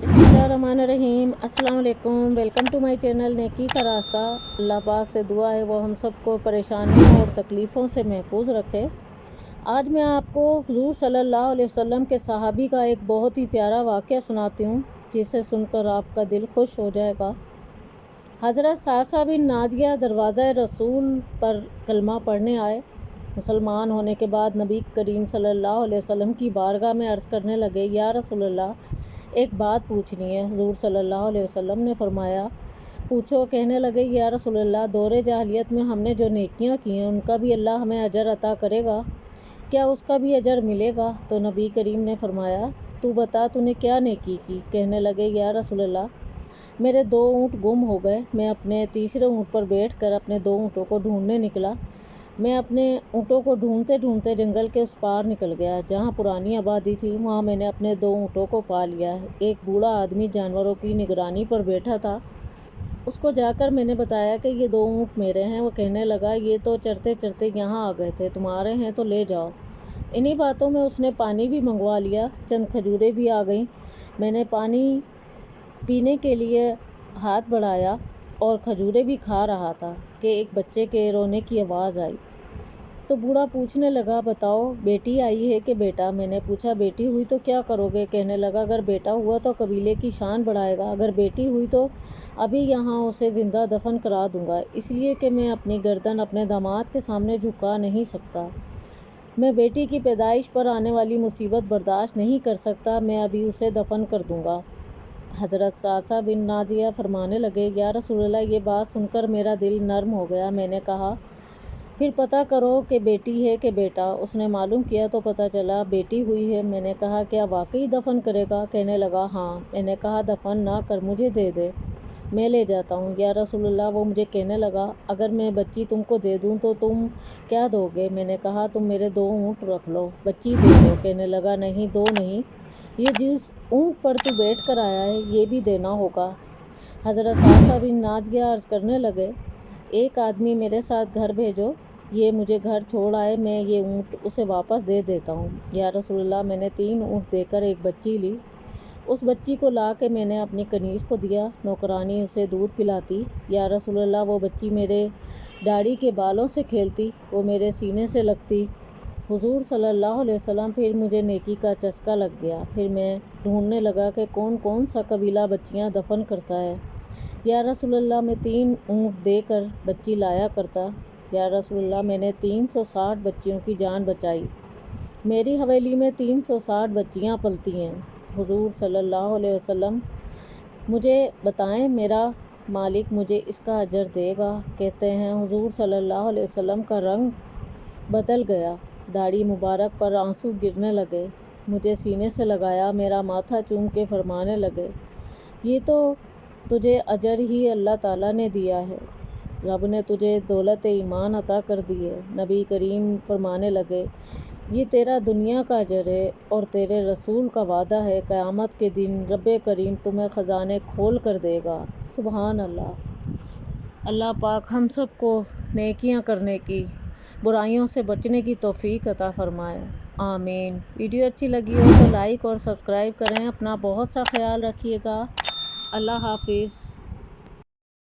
बिस्मिल्लाहिर्रहमानिर्रहीम। अस्सलाम वालेकुम। वेलकम टू माय चैनल नेकी का रास्ता। अल्लाह पाक से दुआ है वो हम सबको परेशानियों और तकलीफ़ों से महफूज रखे। आज मैं आपको हुज़ूर सल्लल्लाहु अलैहि वसल्लम के सहाबी का एक बहुत ही प्यारा वाक़या सुनाती हूँ, जिसे सुनकर आपका दिल खुश हो जाएगा। हज़रत सासा बिन नादिया दरवाज़ा रसूल पर कलमा पढ़ने आए। मुसलमान होने के बाद नबी करीम सल्लल्लाहु अलैहि वसल्लम की बारगाह में अर्ज़ करने लगे, या रसूल अल्लाह, एक बात पूछनी है। हुज़ूर सल्लल्लाहु अलैहि वसल्लम ने फरमाया, पूछो। कहने लगे, या रसूल अल्लाह, दौरे जाहिलियत में हमने जो नेकियां की हैं उनका भी अल्लाह हमें अजर अता करेगा, क्या उसका भी अजर मिलेगा? तो नबी करीम ने फरमाया, तू बता, तूने क्या नेकी की? कहने लगे, या रसूल अल्लाह, मेरे 2 ऊँट गुम हो गए। मैं अपने तीसरे ऊँट पर बैठ कर अपने 2 ऊँटों को ढूंढने निकला। मैं अपने ऊँटों को ढूंढते ढूंढते जंगल के उस पार निकल गया जहाँ पुरानी आबादी थी। वहाँ मैंने अपने 2 ऊँटों को पा लिया। एक बूढ़ा आदमी जानवरों की निगरानी पर बैठा था। उसको जाकर मैंने बताया कि ये 2 ऊँट मेरे हैं। वो कहने लगा, ये तो चरते चरते यहाँ आ गए थे, तुम्हारे हैं तो ले जाओ। इन्हीं बातों में उसने पानी भी मंगवा लिया। चंद खजूरें भी आ गईं। मैंने पानी पीने के लिए हाथ बढ़ाया और खजूरें भी खा रहा था कि एक बच्चे के रोने की आवाज़ आई। तो बूढ़ा पूछने लगा, बताओ, बेटी आई है कि बेटा? मैंने पूछा, बेटी हुई तो क्या करोगे? कहने लगा, अगर बेटा हुआ तो कबीले की शान बढ़ाएगा, अगर बेटी हुई तो अभी यहाँ उसे ज़िंदा दफन करा दूंगा, इसलिए कि मैं अपनी गर्दन अपने दामाद के सामने झुका नहीं सकता। मैं बेटी की पैदाइश पर आने वाली मुसीबत बर्दाश्त नहीं कर सकता। मैं अभी उसे दफन कर दूंगा। हज़रत सासा बिन नाजिया फरमाने लगे, या रसूलल्लाह, ये बात सुनकर मेरा दिल नर्म हो गया। मैंने कहा, फिर पता करो कि बेटी है कि बेटा? उसने मालूम किया तो पता चला बेटी हुई है। मैंने कहा, क्या वाकई दफन करेगा? कहने लगा, हाँ। मैंने कहा, दफन ना कर, मुझे दे दे, मैं ले जाता हूँ। या रसूलल्लाह, वो मुझे कहने लगा, अगर मैं बच्ची तुमको दे दूँ तो तुम क्या दोगे? मैंने कहा, तुम मेरे 2 ऊँट रख लो, बच्ची दे दो। कहने लगा, नहीं, 2 नहीं, ये जिस ऊँट पर तू बैठ कर आया है ये भी देना होगा। हज़रत सासा बिन नाजिया अर्ज़ करने लगे, एक आदमी मेरे साथ घर भेजो, ये मुझे घर छोड़ आए, मैं ये ऊँट उसे वापस दे देता हूँ। या रसूलल्लाह, मैंने 3 ऊँट देकर एक बच्ची ली। उस बच्ची को ला के मैंने अपनी कनीज़ को दिया। नौकरानी उसे दूध पिलाती। या रसूलल्लाह, वो बच्ची मेरे दाढ़ी के बालों से खेलती, वो मेरे सीने से लगती। हुज़ूर सल्लल्लाहु अलैहि वसल्लम, फिर मुझे नेकी का चस्का लग गया। फिर मैं ढूंढने लगा कि कौन कौन सा कबीला बच्चियां दफन करता है। या रसूलल्लाह, मैं 3 ऊँट देकर बच्ची लाया करता। या रसूलल्लाह, मैंने 360 बच्चियों की जान बचाई। मेरी हवेली में 360 बच्चियां पलती हैं। हुज़ूर सल्लल्लाहु अलैहि वसल्लम, मुझे बताएं, मेरा मालिक मुझे इसका अजर देगा? कहते हैं, हुज़ूर सल्लल्लाहु अलैहि वसल्लम का रंग बदल गया, दाढ़ी मुबारक पर आंसू गिरने लगे। मुझे सीने से लगाया, मेरा माथा चूम के फरमाने लगे, ये तो तुझे अजर ही अल्लाह ताला ने दिया है, रब ने तुझे दौलत ईमान अता कर दी है। नबी करीम फरमाने लगे, ये तेरा दुनिया का अजर है और तेरे रसूल का वादा है, क़यामत के दिन रब्बे करीम तुम्हें ख़जाने खोल कर देगा। सुबहान अल्लाह। अल्लाह पाक हम सब को नेकियां करने की, बुराइयों से बचने की तौफ़ीक अता फ़रमाए। आमीन। वीडियो अच्छी लगी हो तो लाइक और सब्सक्राइब करें। अपना बहुत सा ख्याल रखिएगा। अल्लाह हाफिज़।